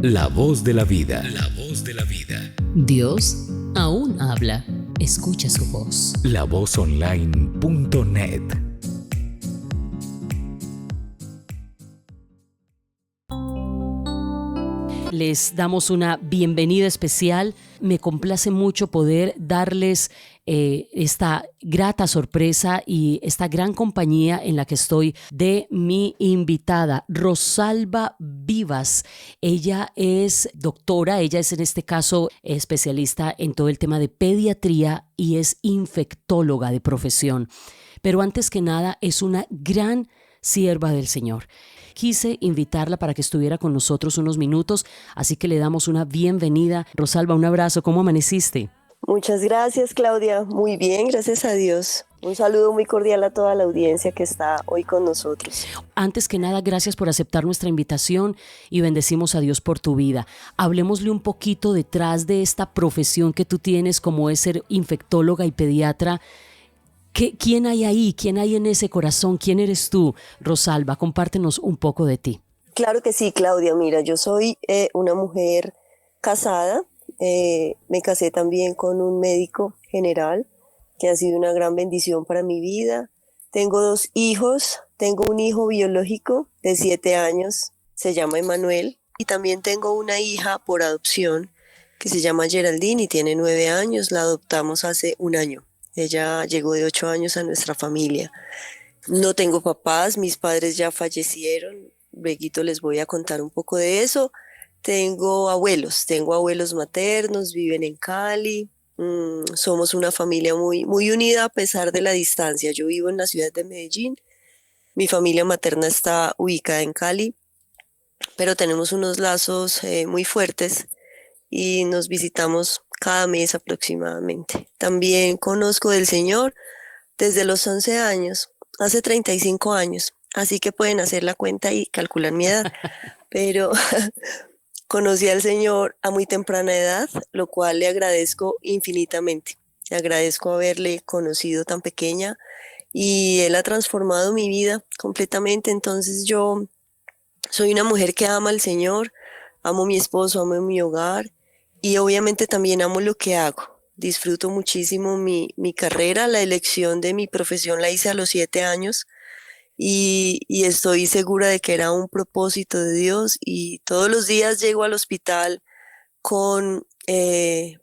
La voz de la vida. La voz de la vida. Dios aún habla. Escucha su voz. lavozonline.net. Les damos una bienvenida especial. Me complace mucho poder darles esta grata sorpresa y esta gran compañía en la que estoy de mi invitada, Rosalba Vivas. Ella es doctora, ella es en este caso especialista en todo el tema de pediatría y es infectóloga de profesión. Pero antes que nada es una gran sierva del Señor. Quise invitarla para que estuviera con nosotros unos minutos, así que le damos una bienvenida. Rosalba, un abrazo. ¿Cómo amaneciste? Muchas gracias, Claudia. Muy bien, gracias a Dios. Un saludo muy cordial a toda la audiencia que está hoy con nosotros. Antes que nada, gracias por aceptar nuestra invitación y bendecimos a Dios por tu vida. Hablemosle un poquito detrás de esta profesión que tú tienes, como es ser infectóloga y pediatra. ¿Quién hay ahí? ¿Quién hay en ese corazón? ¿Quién eres tú, Rosalba? Compártenos un poco de ti. Claro que sí, Claudia. Mira, yo soy una mujer casada. Me casé también con un médico general que ha sido una gran bendición para mi vida. Tengo 2 hijos. Tengo un hijo biológico de 7 años, se llama Emanuel. Y también tengo una hija por adopción que se llama Geraldine y tiene 9 años. La adoptamos hace un año. Ella llegó de 8 años a nuestra familia. No tengo papás, mis padres ya fallecieron. Luego les voy a contar un poco de eso. Tengo abuelos maternos, viven en Cali. Somos una familia muy, muy unida a pesar de la distancia. Yo vivo en la ciudad de Medellín. Mi familia materna está ubicada en Cali, pero tenemos unos lazos muy fuertes y nos visitamos cada mes aproximadamente. También conozco del Señor desde los 11 años, hace 35 años, así que pueden hacer la cuenta y calcular mi edad, pero conocí al Señor a muy temprana edad, lo cual le agradezco infinitamente. Le agradezco haberle conocido tan pequeña y Él ha transformado mi vida completamente. Entonces yo soy una mujer que ama al Señor, amo a mi esposo, amo mi hogar y obviamente también amo lo que hago. Disfruto muchísimo mi carrera, la elección de mi profesión la hice a los 7 años y estoy segura de que era un propósito de Dios y todos los días llego al hospital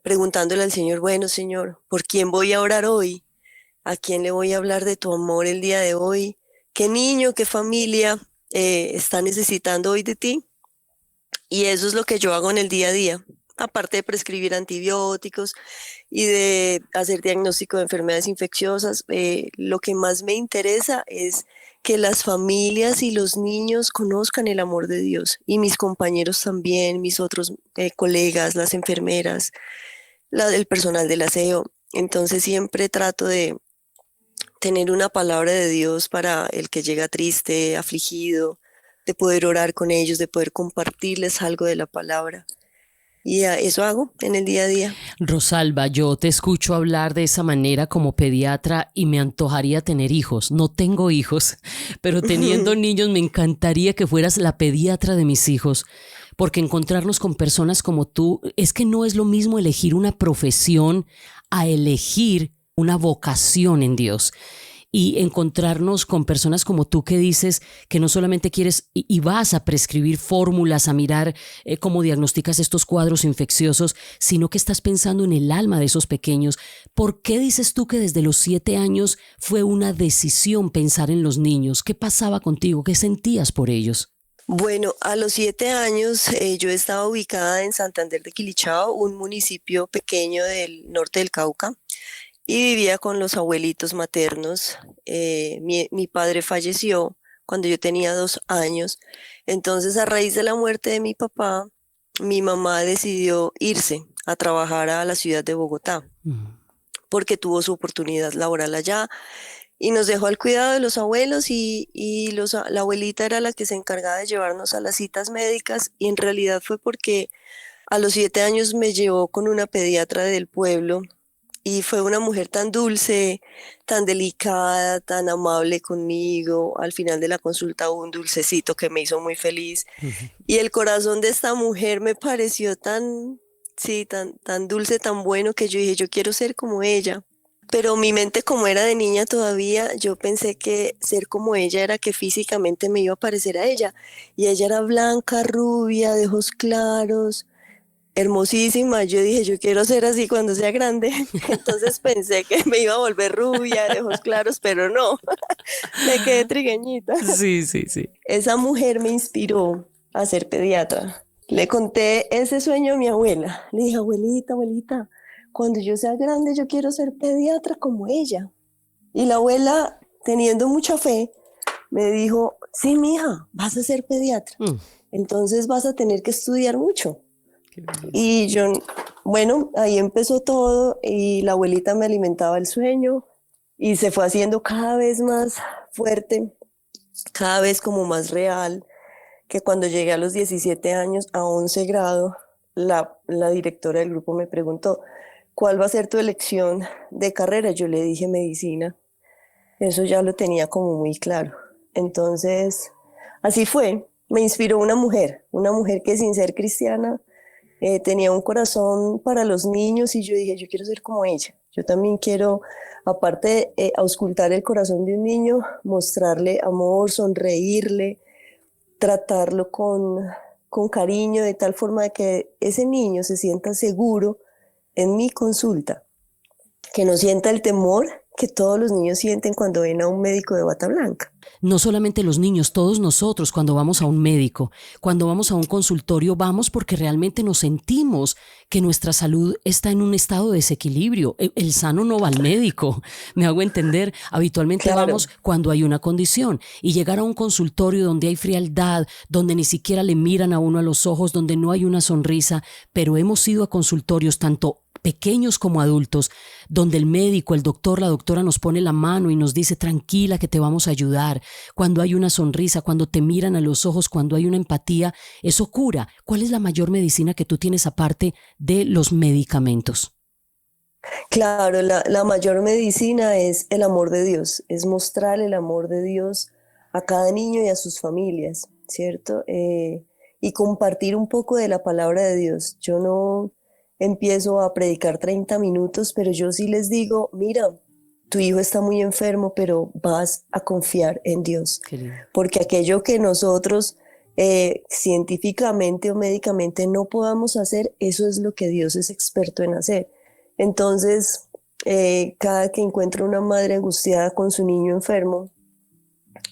preguntándole al Señor, bueno Señor, ¿por quién voy a orar hoy? ¿A quién le voy a hablar de tu amor el día de hoy? ¿Qué niño, qué familia está necesitando hoy de ti? Y eso es lo que yo hago en el día a día, aparte de prescribir antibióticos y de hacer diagnóstico de enfermedades infecciosas. Lo que más me interesa es que las familias y los niños conozcan el amor de Dios y mis compañeros también, mis otros colegas, las enfermeras, el personal del aseo. Entonces siempre trato de tener una palabra de Dios para el que llega triste, afligido, de poder orar con ellos, de poder compartirles algo de la palabra. Y eso hago en el día a día. Rosalba, yo te escucho hablar de esa manera como pediatra y me antojaría tener hijos. No tengo hijos, pero teniendo niños me encantaría que fueras la pediatra de mis hijos, porque encontrarnos con personas como tú, es que no es lo mismo elegir una profesión a elegir una vocación en Dios. Y encontrarnos con personas como tú que dices que no solamente quieres y vas a prescribir fórmulas, a mirar cómo diagnosticas estos cuadros infecciosos, sino que estás pensando en el alma de esos pequeños. ¿Por qué dices tú que desde los 7 años fue una decisión pensar en los niños? ¿Qué pasaba contigo? ¿Qué sentías por ellos? Bueno, a los 7 años yo estaba ubicada en Santander de Quilichao, un municipio pequeño del norte del Cauca. Y vivía con los abuelitos maternos. Mi padre falleció cuando yo tenía 2 años. Entonces, a raíz de la muerte de mi papá, mi mamá decidió irse a trabajar a la ciudad de Bogotá porque tuvo su oportunidad laboral allá y nos dejó al cuidado de los abuelos la abuelita era la que se encargaba de llevarnos a las citas médicas y en realidad fue porque a los 7 años me llevó con una pediatra del pueblo y fue una mujer tan dulce, tan delicada, tan amable conmigo. Al final de la consulta hubo un dulcecito que me hizo muy feliz. Y el corazón de esta mujer me pareció tan, sí, tan dulce, tan bueno que yo dije, yo quiero ser como ella. Pero mi mente, como era de niña todavía, yo pensé que ser como ella era que físicamente me iba a parecer a ella. Y ella era blanca, rubia, de ojos claros, hermosísima. Yo dije, yo quiero ser así cuando sea grande. Entonces pensé que me iba a volver rubia, de ojos claros, pero no, me quedé trigueñita. Sí, sí, sí. Esa mujer me inspiró a ser pediatra. Le conté ese sueño a mi abuela. Le dije, abuelita, abuelita, cuando yo sea grande yo quiero ser pediatra como ella. Y la abuela, teniendo mucha fe, me dijo, sí, mija, vas a ser pediatra. Entonces vas a tener que estudiar mucho. Y yo, bueno, ahí empezó todo y la abuelita me alimentaba el sueño y se fue haciendo cada vez más fuerte, cada vez como más real, que cuando llegué a los 17 años, a 11 grado, la directora del grupo me preguntó, ¿cuál va a ser tu elección de carrera? Yo le dije medicina. Eso ya lo tenía como muy claro. Entonces, así fue. Me inspiró una mujer que sin ser cristiana tenía un corazón para los niños y yo dije, yo quiero ser como ella. Yo también quiero, aparte de auscultar el corazón de un niño, mostrarle amor, sonreírle, tratarlo con cariño, de tal forma de que ese niño se sienta seguro en mi consulta, que no sienta el temor que todos los niños sienten cuando ven a un médico de bata blanca. No solamente los niños, todos nosotros cuando vamos a un médico, cuando vamos a un consultorio, vamos porque realmente nos sentimos que nuestra salud está en un estado de desequilibrio. El sano no va al médico, me hago entender. Habitualmente Claro. vamos cuando hay una condición y llegar a un consultorio donde hay frialdad, donde ni siquiera le miran a uno a los ojos, donde no hay una sonrisa, pero hemos ido a consultorios tanto pequeños como adultos, donde el médico, el doctor, la doctora nos pone la mano y nos dice tranquila que te vamos a ayudar, cuando hay una sonrisa, cuando te miran a los ojos, cuando hay una empatía, eso cura. ¿Cuál es la mayor medicina que tú tienes aparte de los medicamentos? Claro, la mayor medicina es el amor de Dios, es mostrar el amor de Dios a cada niño y a sus familias, ¿cierto? Y compartir un poco de la palabra de Dios. Yo no empiezo a predicar 30 minutos, pero yo sí les digo, mira, tu hijo está muy enfermo, pero vas a confiar en Dios. Qué lindo. Porque aquello que nosotros científicamente o médicamente no podamos hacer, eso es lo que Dios es experto en hacer. Entonces, cada que encuentro una madre angustiada con su niño enfermo,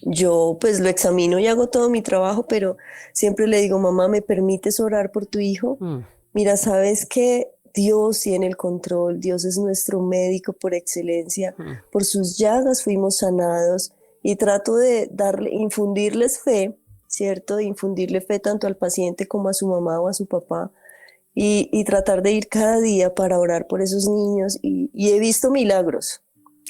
yo pues lo examino y hago todo mi trabajo, pero siempre le digo, mamá, ¿me permites orar por tu hijo? Mira, sabes que Dios tiene el control, Dios es nuestro médico por excelencia, por sus llagas fuimos sanados y trato de infundirles fe, ¿cierto? Infundirle fe tanto al paciente como a su mamá o a su papá y tratar de ir cada día para orar por esos niños y he visto milagros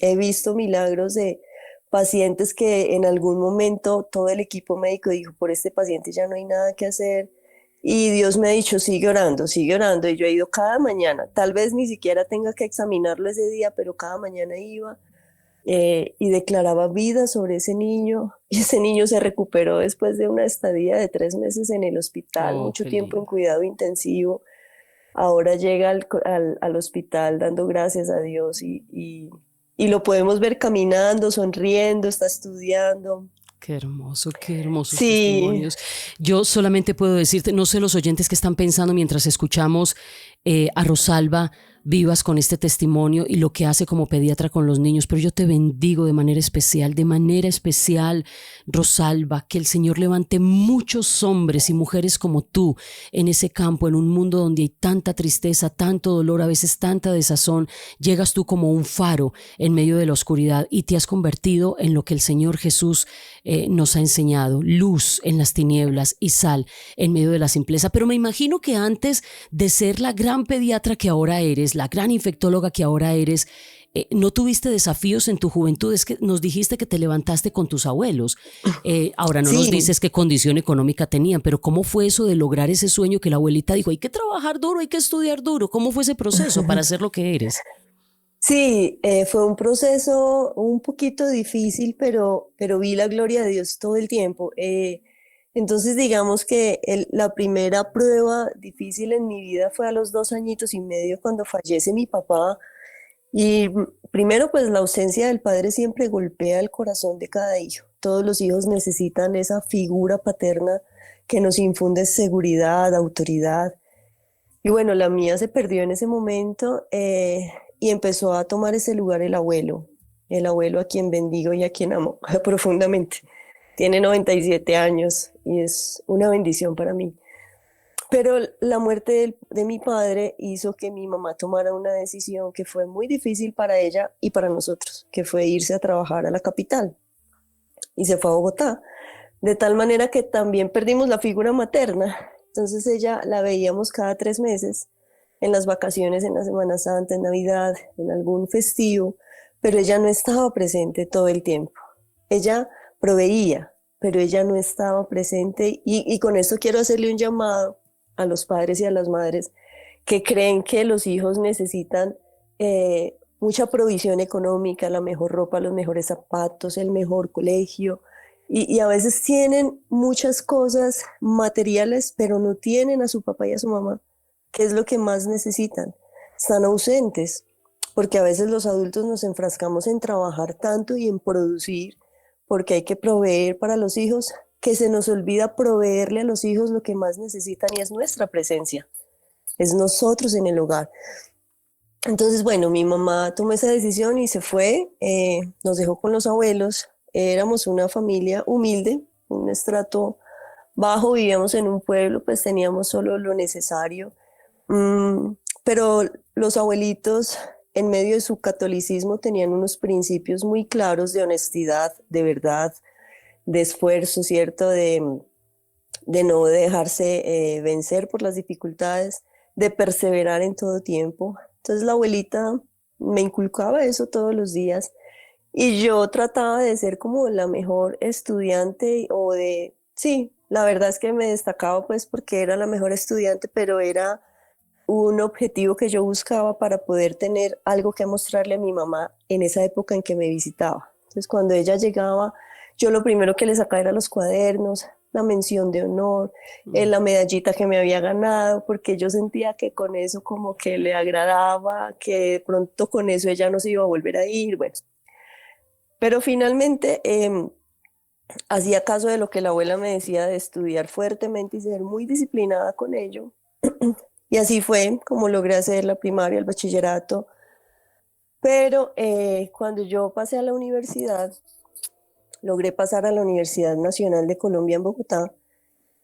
de pacientes que en algún momento todo el equipo médico dijo, por este paciente ya no hay nada que hacer. Y Dios me ha dicho, sigue orando, y yo he ido cada mañana, tal vez ni siquiera tenga que examinarlo ese día, pero cada mañana iba y declaraba vida sobre ese niño, y ese niño se recuperó después de una estadía de 3 meses en el hospital, mucho tiempo en cuidado intensivo, ahora llega al hospital dando gracias a Dios y lo podemos ver caminando, sonriendo, está estudiando. Qué hermosos Sí. testimonios. Yo solamente puedo decirte, no sé los oyentes que están pensando mientras escuchamos a Rosalba Vivas con este testimonio y lo que hace como pediatra con los niños, pero yo te bendigo de manera especial, Rosalba, que el Señor levante muchos hombres y mujeres como tú en ese campo, en un mundo donde hay tanta tristeza, tanto dolor, a veces tanta desazón. Llegas tú como un faro en medio de la oscuridad y te has convertido en lo que el Señor Jesús nos ha enseñado, luz en las tinieblas y sal en medio de la simpleza. Pero me imagino que antes de ser la gran pediatra que ahora eres, la gran infectóloga que ahora eres, ¿no tuviste desafíos en tu juventud? Es que nos dijiste que te levantaste con tus abuelos. Ahora no nos dices qué condición económica tenían, pero ¿cómo fue eso de lograr ese sueño que la abuelita dijo, hay que trabajar duro, hay que estudiar duro? ¿Cómo fue ese proceso para ser lo que eres? Sí, fue un proceso un poquito difícil, pero vi la gloria de Dios todo el tiempo. Entonces, digamos que la primera prueba difícil en mi vida fue a los 2 añitos y medio cuando fallece mi papá. Y primero, pues la ausencia del padre siempre golpea el corazón de cada hijo. Todos los hijos necesitan esa figura paterna que nos infunde seguridad, autoridad. Y bueno, la mía se perdió en ese momento y empezó a tomar ese lugar el abuelo a quien bendigo y a quien amo profundamente. Tiene 97 años y es una bendición para mí. Pero la muerte de mi padre hizo que mi mamá tomara una decisión que fue muy difícil para ella y para nosotros, que fue irse a trabajar a la capital y se fue a Bogotá. De tal manera que también perdimos la figura materna. Entonces ella la veíamos cada 3 meses, en las vacaciones, en la Semana Santa, en Navidad, en algún festivo, pero ella no estaba presente todo el tiempo. Ella proveía, pero ella no estaba presente y con esto quiero hacerle un llamado a los padres y a las madres que creen que los hijos necesitan mucha provisión económica, la mejor ropa, los mejores zapatos, el mejor colegio, y a veces tienen muchas cosas materiales, pero no tienen a su papá y a su mamá, que es lo que más necesitan. Están ausentes, porque a veces los adultos nos enfrascamos en trabajar tanto y en producir, porque hay que proveer para los hijos, que se nos olvida proveerle a los hijos lo que más necesitan y es nuestra presencia, es nosotros en el hogar. Entonces, bueno, mi mamá tomó esa decisión y se fue, nos dejó con los abuelos. Éramos una familia humilde, un estrato bajo, vivíamos en un pueblo, pues teníamos solo lo necesario. Pero los abuelitos, en medio de su catolicismo, tenían unos principios muy claros de honestidad, de verdad, de esfuerzo, ¿cierto? De no dejarse vencer por las dificultades, de perseverar en todo tiempo. Entonces la abuelita me inculcaba eso todos los días y yo trataba de ser como la mejor estudiante sí, la verdad es que me destacaba pues porque era la mejor estudiante, pero era un objetivo que yo buscaba para poder tener algo que mostrarle a mi mamá en esa época en que me visitaba. Entonces cuando ella llegaba, yo lo primero que le sacaba era los cuadernos, la mención de honor, la medallita que me había ganado, porque yo sentía que con eso como que le agradaba, que de pronto con eso ella no se iba a volver a ir, bueno. Pero finalmente hacía caso de lo que la abuela me decía de estudiar fuertemente y ser muy disciplinada con ello. Y así fue como logré hacer la primaria, el bachillerato. Pero cuando yo pasé a la universidad, logré pasar a la Universidad Nacional de Colombia en Bogotá.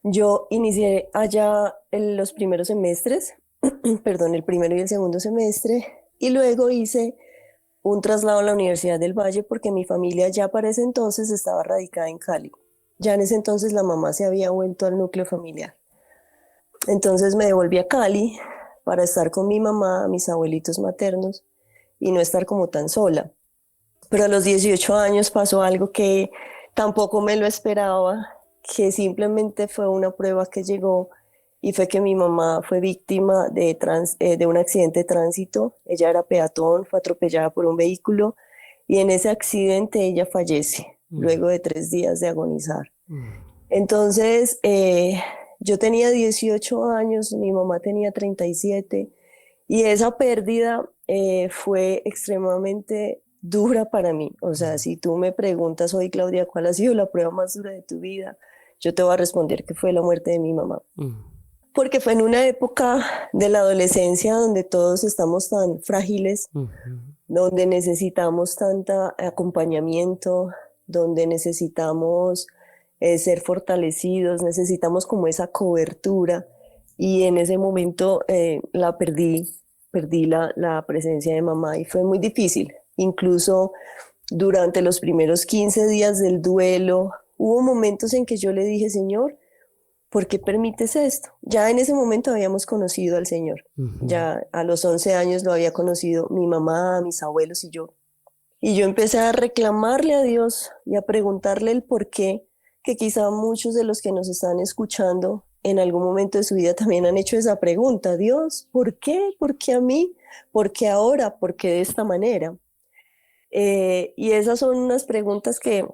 Yo inicié allá en los primeros semestres, perdón, el primero y el segundo semestre, y luego hice un traslado a la Universidad del Valle porque mi familia ya para ese entonces estaba radicada en Cali. Ya en ese entonces la mamá se había vuelto al núcleo familiar. Entonces me devolví a Cali para estar con mi mamá, mis abuelitos maternos y no estar como tan sola. Pero a los 18 años pasó algo que tampoco me lo esperaba, que simplemente fue una prueba que llegó y fue que mi mamá fue víctima de un accidente de tránsito. Ella era peatón, fue atropellada por un vehículo y en ese accidente ella fallece luego de 3 días de agonizar. Entonces, yo tenía 18 años, mi mamá tenía 37 y esa pérdida fue extremadamente dura para mí. O sea, si tú me preguntas hoy, Claudia, ¿cuál ha sido la prueba más dura de tu vida? Yo te voy a responder que fue la muerte de mi mamá. Porque fue en una época de la adolescencia donde todos estamos tan frágiles, donde necesitamos tanto acompañamiento, donde necesitamos ser fortalecidos, necesitamos como esa cobertura. Y en ese momento perdí la presencia de mamá y fue muy difícil. Incluso durante los primeros 15 días del duelo, hubo momentos en que yo le dije, Señor, ¿por qué permites esto? Ya en ese momento habíamos conocido al Señor. Ya a los 11 años lo había conocido mi mamá, mis abuelos y yo. Y yo empecé a reclamarle a Dios y a preguntarle el por qué, que quizá muchos de los que nos están escuchando en algún momento de su vida también han hecho esa pregunta. Dios, ¿por qué? ¿Por qué a mí? ¿Por qué ahora? ¿Por qué de esta manera? Y esas son unas preguntas que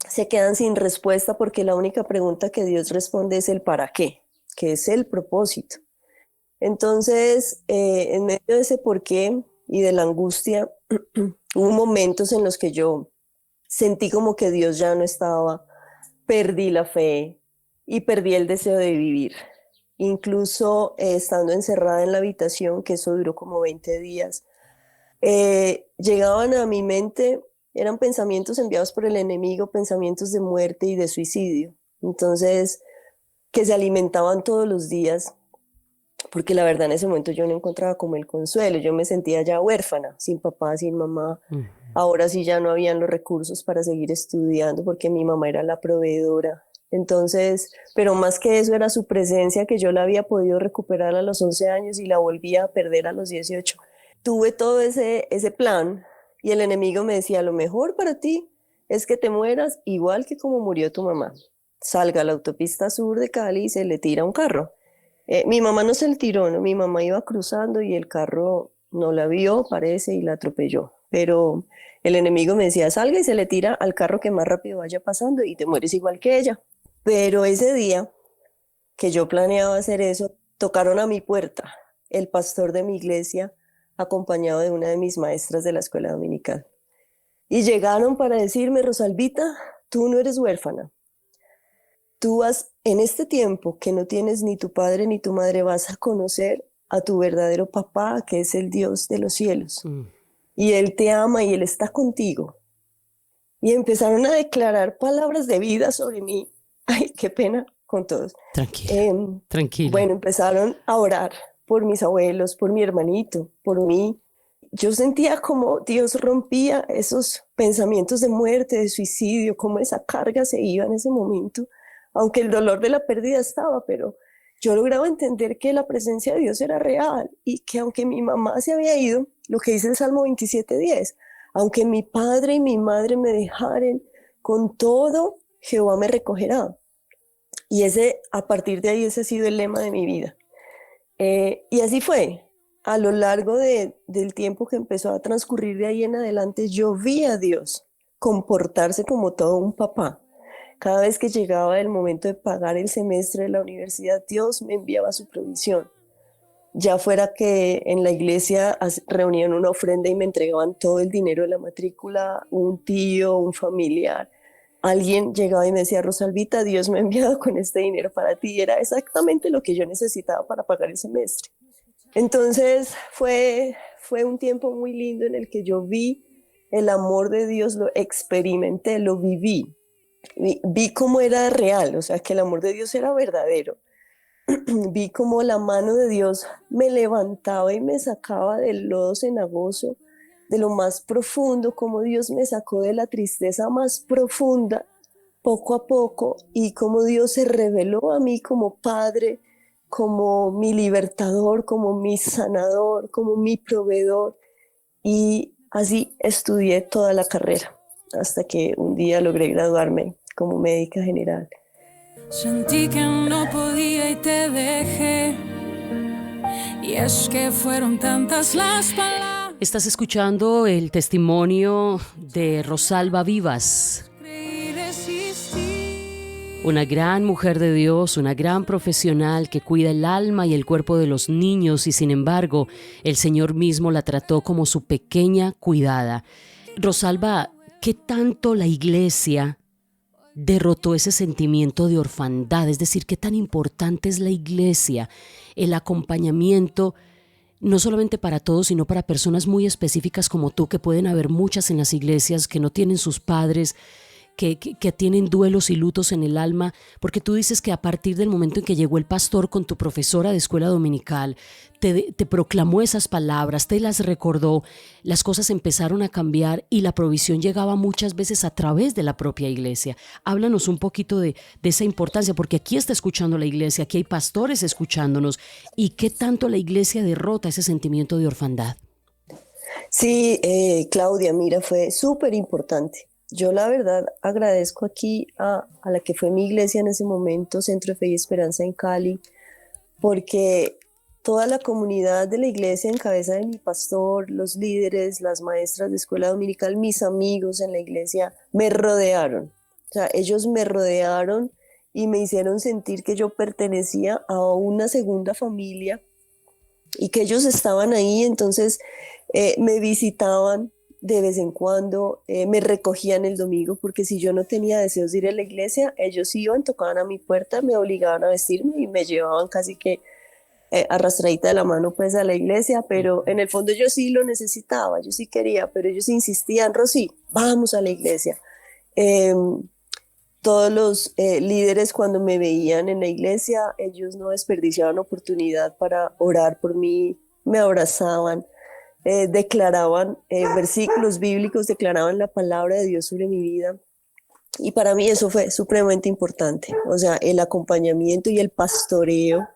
se quedan sin respuesta porque la única pregunta que Dios responde es el para qué, que es el propósito. Entonces, en medio de ese por qué y de la angustia, hubo momentos en los que yo sentí como que Dios ya no estaba, perdí la fe y perdí el deseo de vivir. Incluso estando encerrada en la habitación, que eso duró como 20 días, llegaban a mi mente, eran pensamientos enviados por el enemigo, pensamientos de muerte y de suicidio. Entonces, que se alimentaban todos los días, porque la verdad en ese momento yo no encontraba como el consuelo, yo me sentía ya huérfana, sin papá, sin mamá. Ahora sí ya no habían los recursos para seguir estudiando porque mi mamá era la proveedora. Entonces, pero más que eso era su presencia que yo la había podido recuperar a los 11 años y la volví a perder a los 18. Tuve todo ese plan y el enemigo me decía, lo mejor para ti es que te mueras igual que como murió tu mamá. Salga a la autopista sur de Cali y se le tira un carro. Mi mamá no se le tiró, ¿no? Mi mamá iba cruzando y el carro no la vio, parece, y la atropelló. Pero el enemigo me decía, salga y se le tira al carro que más rápido vaya pasando y te mueres igual que ella. Pero ese día que yo planeaba hacer eso, tocaron a mi puerta el pastor de mi iglesia, acompañado de una de mis maestras de la escuela dominical. Y llegaron para decirme, Rosalvita, tú no eres huérfana. Tú vas, en este tiempo que no tienes ni tu padre ni tu madre, vas a conocer a tu verdadero papá, que es el Dios de los cielos. Y Él te ama y Él está contigo. Y empezaron a declarar palabras de vida sobre mí. Ay, qué pena con todos. Tranquila, tranquila. Bueno, empezaron a orar por mis abuelos, por mi hermanito, por mí. Yo sentía como Dios rompía esos pensamientos de muerte, de suicidio, como esa carga se iba en ese momento. Aunque el dolor de la pérdida estaba, pero yo lograba entender que la presencia de Dios era real y que aunque mi mamá se había ido, lo que dice el Salmo 27:10, aunque mi padre y mi madre me dejaren, con todo Jehová me recogerá. Y a partir de ahí, ese ha sido el lema de mi vida. Y así fue. A lo largo del tiempo que empezó a transcurrir de ahí en adelante, yo vi a Dios comportarse como todo un papá. Cada vez que llegaba el momento de pagar el semestre de la universidad, Dios me enviaba su provisión. Ya fuera que en la iglesia reunían una ofrenda y me entregaban todo el dinero de la matrícula, un tío, un familiar. Alguien llegaba y me decía, Rosalvita, Dios me ha enviado con este dinero para ti. Y era exactamente lo que yo necesitaba para pagar el semestre. Entonces fue un tiempo muy lindo en el que yo vi el amor de Dios, lo experimenté, lo viví. Vi cómo era real, o sea, que el amor de Dios era verdadero. Vi cómo la mano de Dios me levantaba y me sacaba del lodo cenagoso, de lo más profundo, cómo Dios me sacó de la tristeza más profunda, poco a poco, y cómo Dios se reveló a mí como Padre, como mi libertador, como mi sanador, como mi proveedor. Y así estudié toda la carrera, hasta que un día logré graduarme como médica general. Sentí que no podía y te dejé. Y es que fueron tantas las palabras. Estás escuchando el testimonio de Rosalba Vivas. Una gran mujer de Dios, una gran profesional que cuida el alma y el cuerpo de los niños y sin embargo el Señor mismo la trató como su pequeña cuidada. Rosalba, ¿qué tanto la iglesia derrotó ese sentimiento de orfandad? Es decir, ¿qué tan importante es la iglesia, el acompañamiento, no solamente para todos, sino para personas muy específicas como tú, que pueden haber muchas en las iglesias que no tienen sus padres, que tienen duelos y lutos en el alma? Porque tú dices que a partir del momento en que llegó el pastor con tu profesora de escuela dominical, te proclamó esas palabras, te las recordó, las cosas empezaron a cambiar y la provisión llegaba muchas veces a través de la propia iglesia. Háblanos un poquito de esa importancia, porque aquí está escuchando la iglesia, aquí hay pastores escuchándonos, y qué tanto la iglesia derrota ese sentimiento de orfandad. Sí, Claudia, mira, fue súper importante. Yo la verdad agradezco aquí a la que fue mi iglesia en ese momento, Centro de Fe y Esperanza en Cali, porque toda la comunidad de la iglesia en cabeza de mi pastor, los líderes, las maestras de escuela dominical, mis amigos en la iglesia, me rodearon. O sea, ellos me rodearon y me hicieron sentir que yo pertenecía a una segunda familia y que ellos estaban ahí. Entonces me visitaban de vez en cuando, me recogían el domingo, porque si yo no tenía deseos de ir a la iglesia, ellos iban, tocaban a mi puerta, me obligaban a vestirme y me llevaban casi que arrastradita de la mano pues a la iglesia, pero en el fondo yo sí lo necesitaba, yo sí quería, pero ellos insistían: Rosy, vamos a la iglesia. Todos los líderes, cuando me veían en la iglesia, ellos no desperdiciaban oportunidad para orar por mí, me abrazaban, declaraban versículos bíblicos, declaraban la palabra de Dios sobre mi vida. Y para mí eso fue supremamente importante. O sea, el acompañamiento y el pastoreo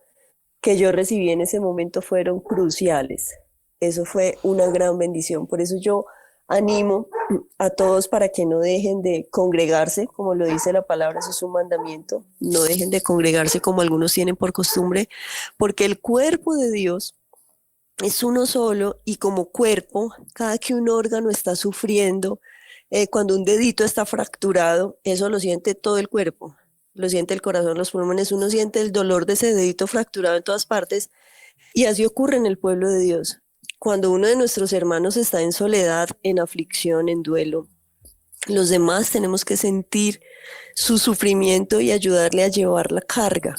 que yo recibí en ese momento fueron cruciales. Eso fue una gran bendición. Por eso yo animo a todos para que no dejen de congregarse, como lo dice la palabra, eso es un mandamiento. No dejen de congregarse como algunos tienen por costumbre, porque el cuerpo de Dios es uno solo, y como cuerpo, cada que un órgano está sufriendo, cuando un dedito está fracturado, eso lo siente todo el cuerpo, lo siente el corazón, los pulmones, uno siente el dolor de ese dedito fracturado en todas partes, y así ocurre en el pueblo de Dios. Cuando uno de nuestros hermanos está en soledad, en aflicción, en duelo, los demás tenemos que sentir su sufrimiento y ayudarle a llevar la carga.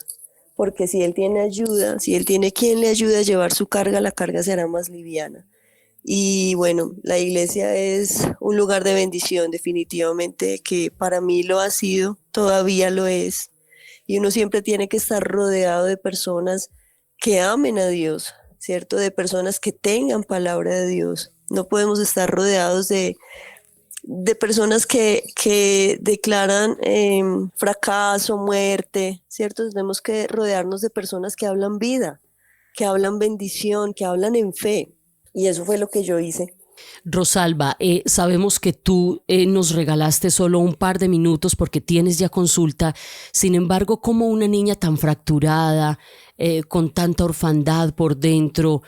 Porque si él tiene ayuda, si él tiene quien le ayude a llevar su carga, la carga será más liviana. Y bueno, la iglesia es un lugar de bendición, definitivamente, que para mí lo ha sido, todavía lo es. Y uno siempre tiene que estar rodeado de personas que amen a Dios, ¿cierto? De personas que tengan palabra de Dios. No podemos estar rodeados de personas que declaran fracaso, muerte, ¿cierto? Tenemos que rodearnos de personas que hablan vida, que hablan bendición, que hablan en fe. Y eso fue lo que yo hice. Rosalba, sabemos que tú nos regalaste solo un par de minutos porque tienes ya consulta. Sin embargo, como una niña tan fracturada, con tanta orfandad por dentro,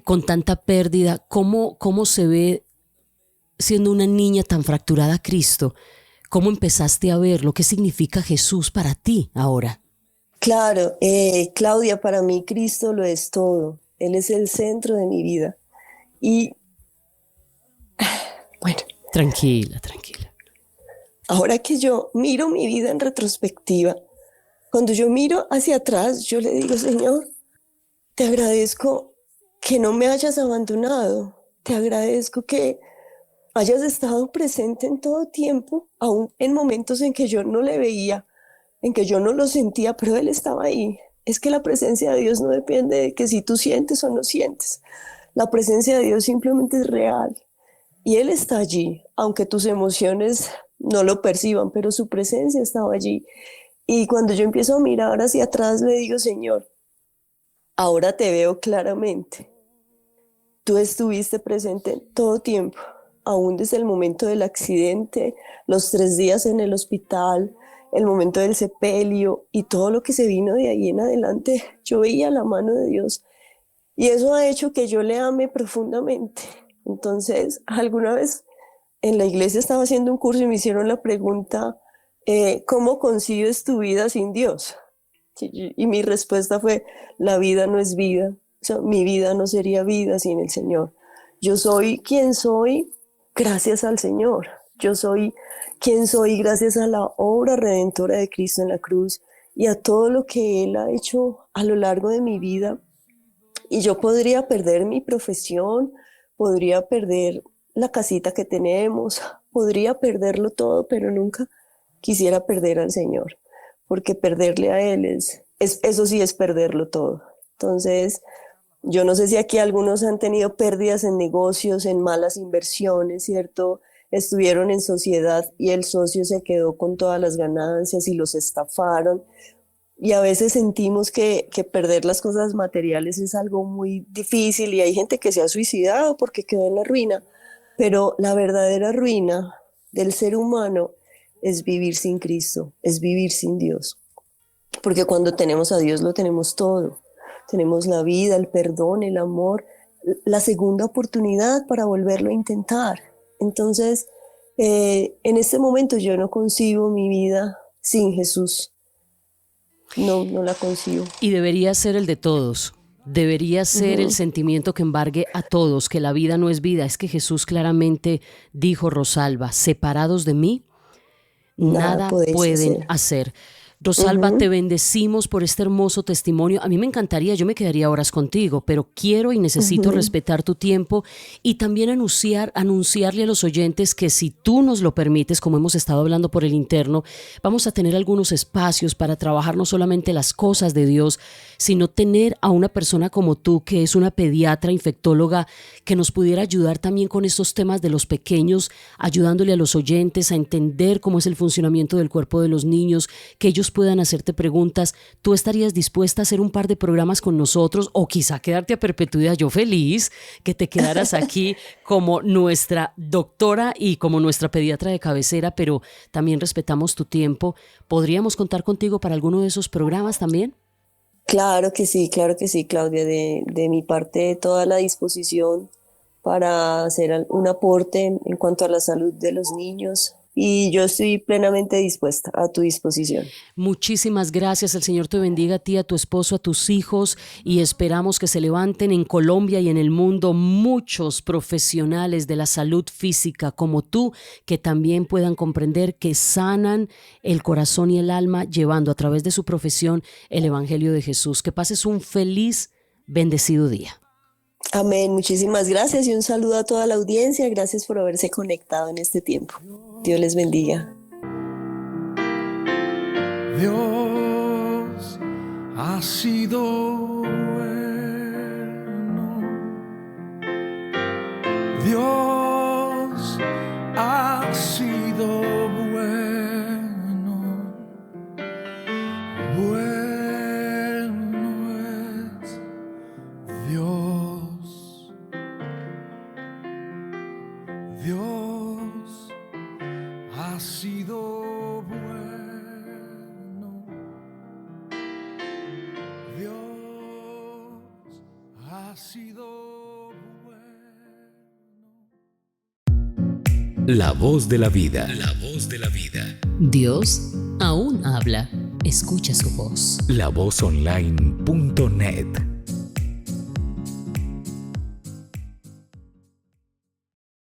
con tanta pérdida, ¿cómo se ve siendo una niña tan fracturada Cristo? ¿Cómo empezaste a ver lo que significa Jesús para ti ahora? Claro, Claudia, para mí Cristo lo es todo. Él es el centro de mi vida. Y bueno, Tranquila. ahora que yo miro mi vida en retrospectiva, cuando yo miro hacia atrás, yo le digo: Señor, te agradezco que no me hayas abandonado. Te agradezco que hayas estado presente en todo tiempo, aún en momentos en que yo no le veía, en que yo no lo sentía, pero Él estaba ahí. Es que la presencia de Dios no depende de que si tú sientes o no sientes. La presencia de Dios simplemente es real. Y Él está allí, aunque tus emociones no lo perciban, pero su presencia estaba allí. Y cuando yo empiezo a mirar hacia atrás, le digo: Señor, ahora te veo claramente. Tú estuviste presente todo tiempo, aún desde el momento del accidente, los 3 días en el hospital, el momento del sepelio y todo lo que se vino de ahí en adelante. Yo veía la mano de Dios y eso ha hecho que yo le ame profundamente. Entonces, alguna vez en la iglesia estaba haciendo un curso y me hicieron la pregunta: ¿cómo concibes tu vida sin Dios? Y mi respuesta fue: la vida no es vida. O sea, mi vida no sería vida sin el Señor. Yo soy quien soy gracias al Señor. Yo soy quien soy gracias a la obra redentora de Cristo en la cruz y a todo lo que Él ha hecho a lo largo de mi vida. Y yo podría perder mi profesión, podría perder la casita que tenemos, podría perderlo todo, pero nunca quisiera perder al Señor, porque perderle a Él eso sí es perderlo todo. Entonces, yo no sé si aquí algunos han tenido pérdidas en negocios, en malas inversiones, ¿cierto? Estuvieron en sociedad y el socio se quedó con todas las ganancias y los estafaron. Y a veces sentimos que perder las cosas materiales es algo muy difícil y hay gente que se ha suicidado porque quedó en la ruina. Pero la verdadera ruina del ser humano es vivir sin Cristo, es vivir sin Dios. Porque cuando tenemos a Dios lo tenemos todo. tenemos la vida, el perdón, el amor, la segunda oportunidad para volverlo a intentar. Entonces, en este momento yo no concibo mi vida sin Jesús. No la concibo. Y debería ser el de todos. Debería ser el sentimiento que embargue a todos, que la vida no es vida. Es que Jesús claramente dijo, Rosalba, separados de mí, nada pueden hacer. Rosalba, te bendecimos por este hermoso testimonio. A mí me encantaría, yo me quedaría horas contigo, pero quiero y necesito respetar tu tiempo y también anunciarle a los oyentes que si tú nos lo permites, como hemos estado hablando por el interno, vamos a tener algunos espacios para trabajar no solamente las cosas de Dios, sino tener a una persona como tú, que es una pediatra, infectóloga, que nos pudiera ayudar también con estos temas de los pequeños, ayudándole a los oyentes a entender cómo es el funcionamiento del cuerpo de los niños, que ellos puedan hacerte preguntas. ¿Tú estarías dispuesta a hacer un par de programas con nosotros o quizá quedarte a perpetuidad? Yo feliz que te quedaras aquí como nuestra doctora y como nuestra pediatra de cabecera, pero también respetamos tu tiempo. ¿Podríamos contar contigo para alguno de esos programas también? Claro que sí, Claudia. De mi parte, toda la disposición para hacer un aporte en cuanto a la salud de los niños. Y yo estoy plenamente dispuesta, a tu disposición. Muchísimas gracias. El Señor te bendiga a ti, a tu esposo, a tus hijos, y esperamos que se levanten en Colombia y en el mundo muchos profesionales de la salud física como tú, que también puedan comprender que sanan el corazón y el alma llevando a través de su profesión el Evangelio de Jesús. Que pases un feliz, bendecido día. Amén, muchísimas gracias y un saludo a toda la audiencia. Gracias por haberse conectado en este tiempo. Dios les bendiga. Dios ha sido bueno. Dios ha sido bueno. Bueno es Dios. Dios ha sido bueno. Dios ha sido bueno. La voz de la vida. La voz de la vida. Dios aún habla. Escucha su voz. Lavozonline.net